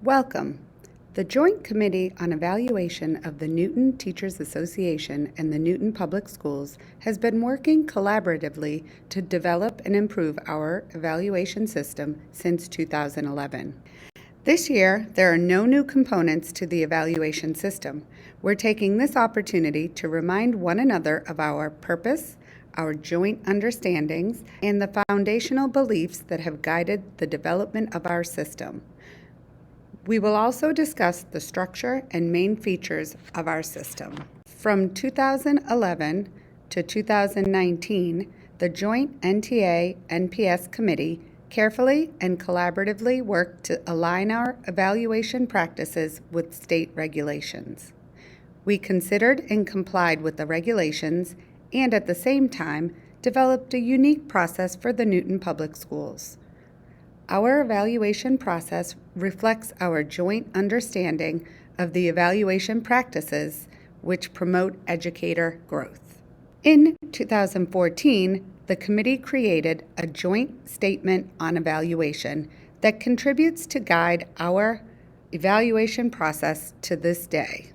Welcome. The Joint Committee on Evaluation of the Newton Teachers Association and the Newton Public Schools has been working collaboratively to develop and improve our evaluation system since 2011. This year, there are no new components to the evaluation system. We're taking this opportunity to remind one another of our purpose, our joint understandings, and the foundational beliefs that have guided the development of our system. We will also discuss the structure and main features of our system. From 2011 to 2019, the Joint NTA-NPS Committee carefully and collaboratively worked to align our evaluation practices with state regulations. We considered and complied with the regulations and at the same time developed a unique process for the Newton Public Schools. Our evaluation process reflects our joint understanding of the evaluation practices which promote educator growth. In 2014, the committee created a joint statement on evaluation that contributes to guide our evaluation process to this day.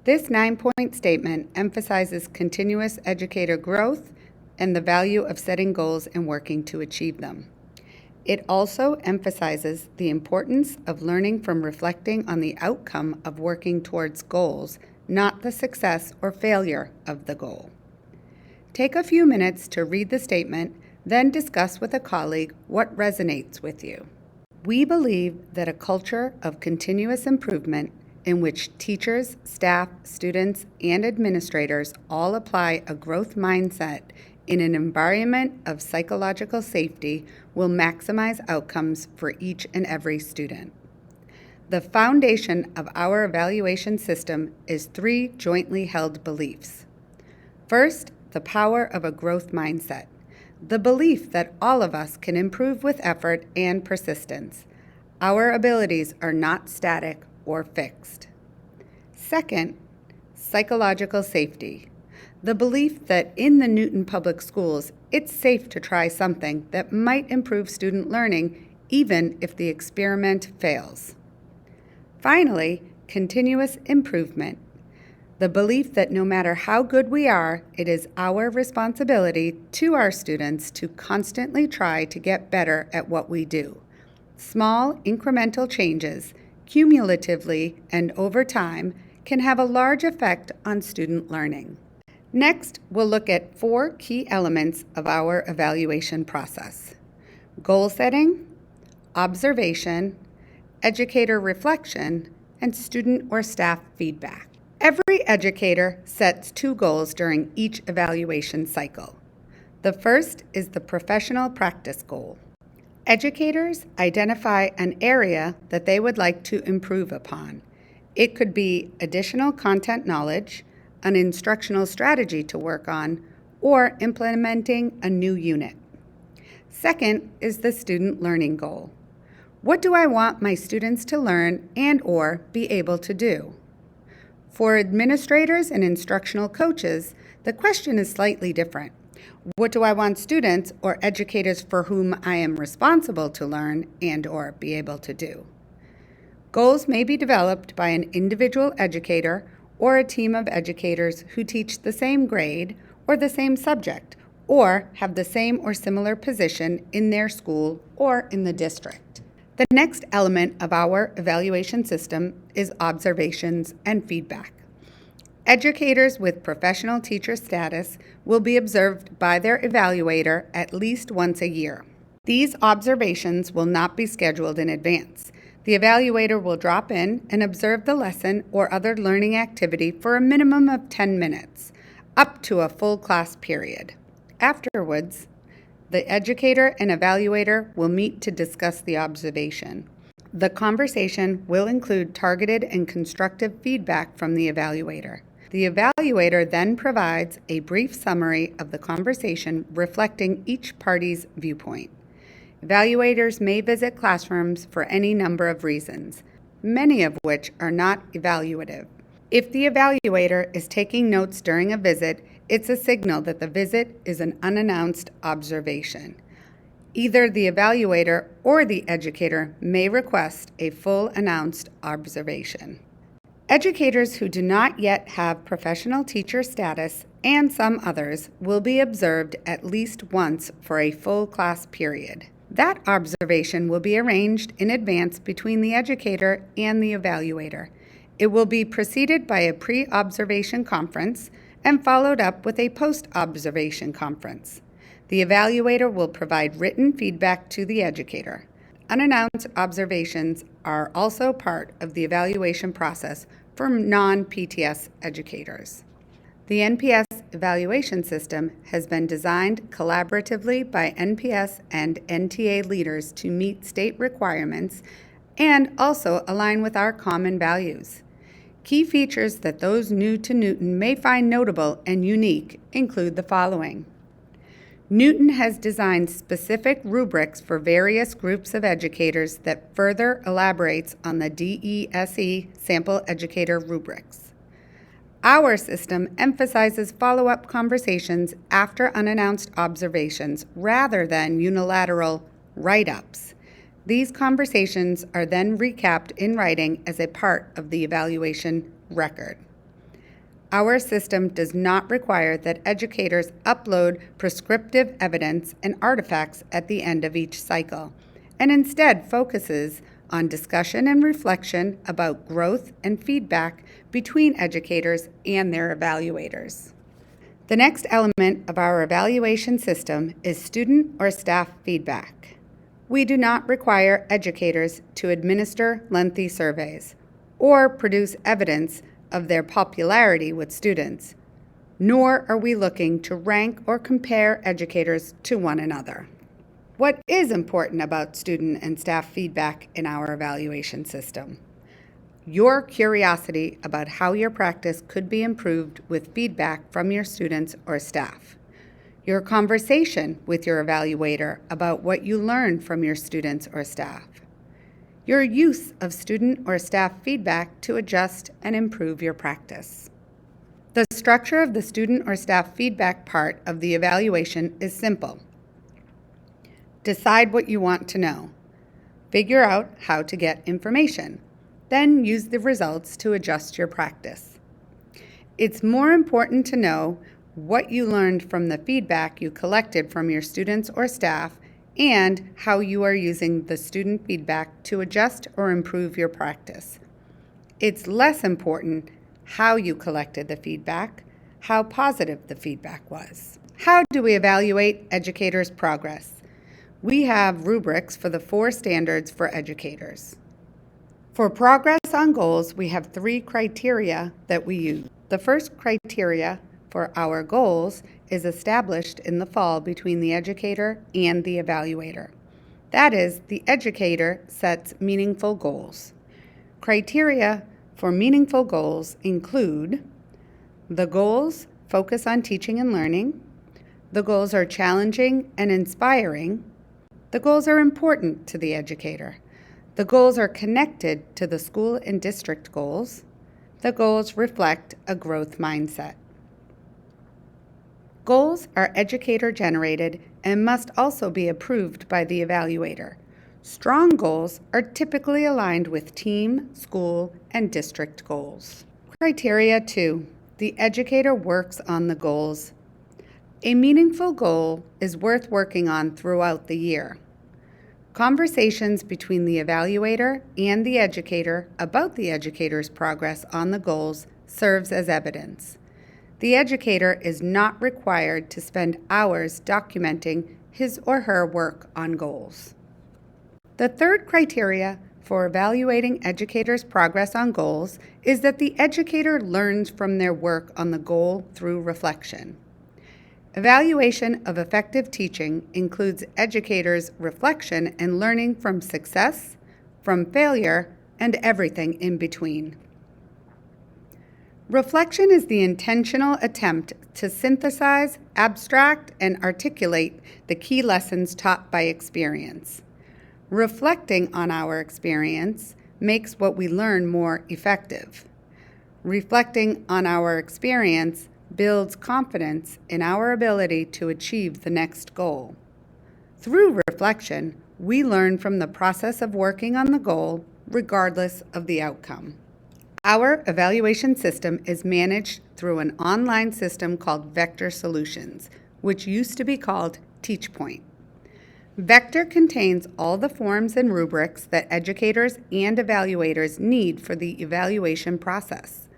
This 9-point statement emphasizes continuous educator growth and the value of setting goals and working to achieve them. It also emphasizes the importance of learning from reflecting on the outcome of working towards goals, not the success or failure of the goal. Take a few minutes to read the statement, then discuss with a colleague what resonates with you. We believe that a culture of continuous improvement in which teachers, staff, students, and administrators all apply a growth mindset in an environment of psychological safety will maximize outcomes for each and every student. The foundation of our evaluation system is 3 jointly held beliefs. First, the power of a growth mindset, the belief that all of us can improve with effort and persistence. Our abilities are not static or fixed. Second, psychological safety, the belief that in the Newton Public Schools, it's safe to try something that might improve student learning even if the experiment fails. Finally, continuous improvement, the belief that no matter how good we are, it is our responsibility to our students to constantly try to get better at what we do. Small incremental changes, cumulatively and over time, can have a large effect on student learning. Next, we'll look at 4 key elements of our evaluation process: goal setting, observation, educator reflection, and student or staff feedback. Every educator sets 2 goals during each evaluation cycle. The first is the professional practice goal. Educators identify an area that they would like to improve upon. It could be additional content knowledge, an instructional strategy to work on, or implementing a new unit. Second is the student learning goal. What do I want my students to learn and/or be able to do? For administrators and instructional coaches, the question is slightly different. What do I want students or educators for whom I am responsible to learn and/or be able to do? Goals may be developed by an individual educator or a team of educators who teach the same grade or the same subject, or have the same or similar position in their school or in the district. The next element of our evaluation system is observations and feedback. Educators with professional teacher status will be observed by their evaluator at least once a year. These observations will not be scheduled in advance. The evaluator will drop in and observe the lesson or other learning activity for a minimum of 10 minutes, up to a full class period. Afterwards, the educator and evaluator will meet to discuss the observation. The conversation will include targeted and constructive feedback from the evaluator. The evaluator then provides a brief summary of the conversation reflecting each party's viewpoint. Evaluators may visit classrooms for any number of reasons, many of which are not evaluative. If the evaluator is taking notes during a visit, it's a signal that the visit is an unannounced observation. Either the evaluator or the educator may request a full announced observation. Educators who do not yet have professional teacher status and some others will be observed at least once for a full class period. That observation will be arranged in advance between the educator and the evaluator. It will be preceded by a pre-observation conference and followed up with a post-observation conference. The evaluator will provide written feedback to the educator. Unannounced observations are also part of the evaluation process for non-PTS educators. The NPS evaluation system has been designed collaboratively by NPS and NTA leaders to meet state requirements and also align with our common values. Key features that those new to Newton may find notable and unique include the following. Newton has designed specific rubrics for various groups of educators that further elaborates on the DESE sample educator rubrics. Our system emphasizes follow-up conversations after unannounced observations rather than unilateral write-ups. These conversations are then recapped in writing as a part of the evaluation record. Our system does not require that educators upload prescriptive evidence and artifacts at the end of each cycle, and instead focuses on discussion and reflection about growth and feedback between educators and their evaluators. The next element of our evaluation system is student or staff feedback. We do not require educators to administer lengthy surveys or produce evidence of their popularity with students, nor are we looking to rank or compare educators to one another. What is important about student and staff feedback in our evaluation system? Your curiosity about how your practice could be improved with feedback from your students or staff. Your conversation with your evaluator about what you learned from your students or staff. Your use of student or staff feedback to adjust and improve your practice. The structure of the student or staff feedback part of the evaluation is simple. Decide what you want to know. Figure out how to get information. Then use the results to adjust your practice. It's more important to know what you learned from the feedback you collected from your students or staff and how you are using the student feedback to adjust or improve your practice. It's less important how you collected the feedback, how positive the feedback was. How do we evaluate educators' progress? We have rubrics for the 4 standards for educators. For progress on goals, we have 3 criteria that we use. The first criteria for our goals is established in the fall between the educator and the evaluator. That is, the educator sets meaningful goals. Criteria for meaningful goals include: the goals focus on teaching and learning, the goals are challenging and inspiring, the goals are important to the educator, the goals are connected to the school and district goals, the goals reflect a growth mindset. Goals are educator-generated and must also be approved by the evaluator. Strong goals are typically aligned with team, school, and district goals. Criteria 2. The educator works on the goals. A meaningful goal is worth working on throughout the year. Conversations between the evaluator and the educator about the educator's progress on the goals serves as evidence. The educator is not required to spend hours documenting his or her work on goals. The third criteria for evaluating educators' progress on goals is that the educator learns from their work on the goal through reflection. Evaluation of effective teaching includes educators' reflection and learning from success, from failure, and everything in between. Reflection is the intentional attempt to synthesize, abstract, and articulate the key lessons taught by experience. Reflecting on our experience makes what we learn more effective. Reflecting on our experience builds confidence in our ability to achieve the next goal. Through reflection, we learn from the process of working on the goal, regardless of the outcome. Our evaluation system is managed through an online system called Vector Solutions, which used to be called TeachPoint. Vector contains all the forms and rubrics that educators and evaluators need for the evaluation process.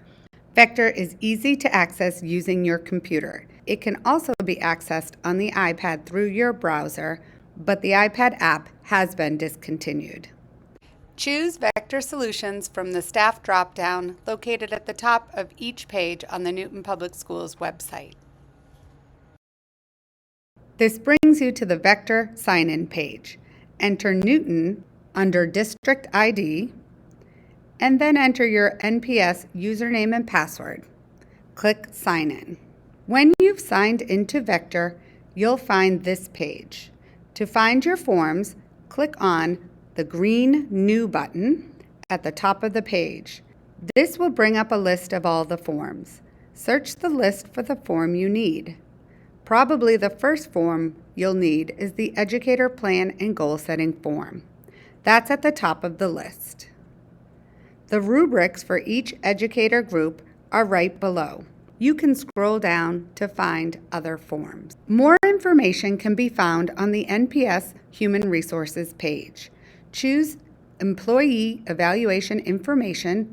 Vector is easy to access using your computer. It can also be accessed on the iPad through your browser, but the iPad app has been discontinued. Choose Vector Solutions from the Staff drop-down located at the top of each page on the Newton Public Schools website. This brings you to the Vector sign-in page. Enter Newton under District ID, and then enter your NPS username and password. Click Sign In. When you've signed into Vector, you'll find this page. To find your forms, click on the green New button at the top of the page. This will bring up a list of all the forms. Search the list for the form you need. Probably the first form you'll need is the Educator Plan and Goal Setting form. That's at the top of the list. The rubrics for each educator group are right below. You can scroll down to find other forms. More information can be found on the NPS Human Resources page. Choose Employee Evaluation Information.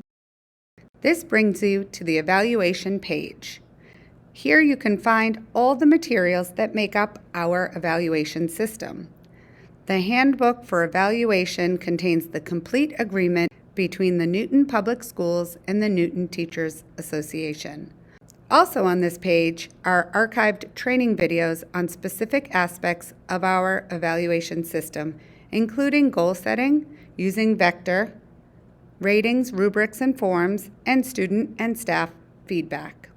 This brings you to the evaluation page. Here you can find all the materials that make up our evaluation system. The Handbook for Evaluation contains the complete agreement between the Newton Public Schools and the Newton Teachers Association. Also on this page are archived training videos on specific aspects of our evaluation system, including goal setting, using Vector, ratings, rubrics, and forms, and student and staff feedback.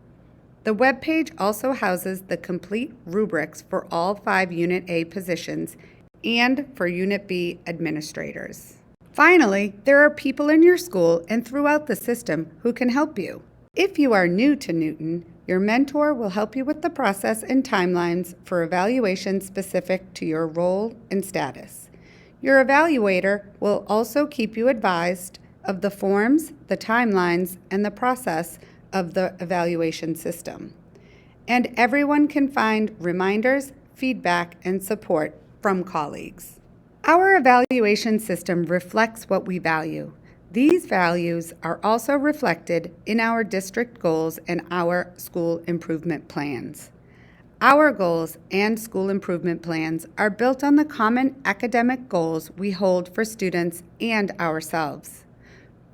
The web page also houses the complete rubrics for all 5 Unit A positions and for Unit B administrators. Finally, there are people in your school and throughout the system who can help you. If you are new to Newton, your mentor will help you with the process and timelines for evaluation specific to your role and status. Your evaluator will also keep you advised of the forms, the timelines, and the process of the evaluation system. And everyone can find reminders, feedback, and support from colleagues. Our evaluation system reflects what we value. These values are also reflected in our district goals and our school improvement plans. Our goals and school improvement plans are built on the common academic goals we hold for students and ourselves.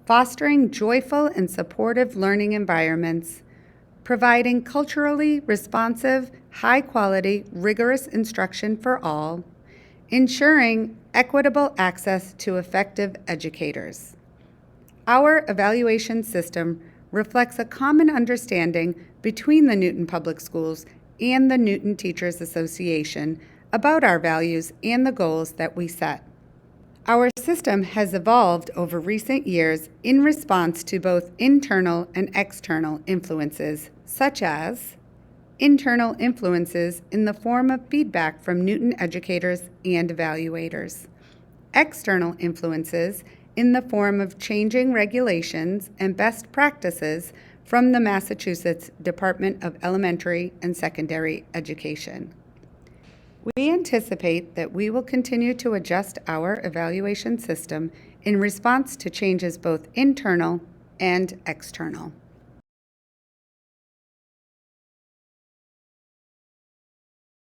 Fostering joyful and supportive learning environments, providing culturally responsive, high-quality, rigorous instruction for all, ensuring equitable access to effective educators. Our evaluation system reflects a common understanding between the Newton Public Schools and the Newton Teachers Association about our values and the goals that we set. Our system has evolved over recent years in response to both internal and external influences, such as internal influences in the form of feedback from Newton educators and evaluators, external influences in the form of changing regulations and best practices from the Massachusetts Department of Elementary and Secondary Education. We anticipate that we will continue to adjust our evaluation system in response to changes both internal and external.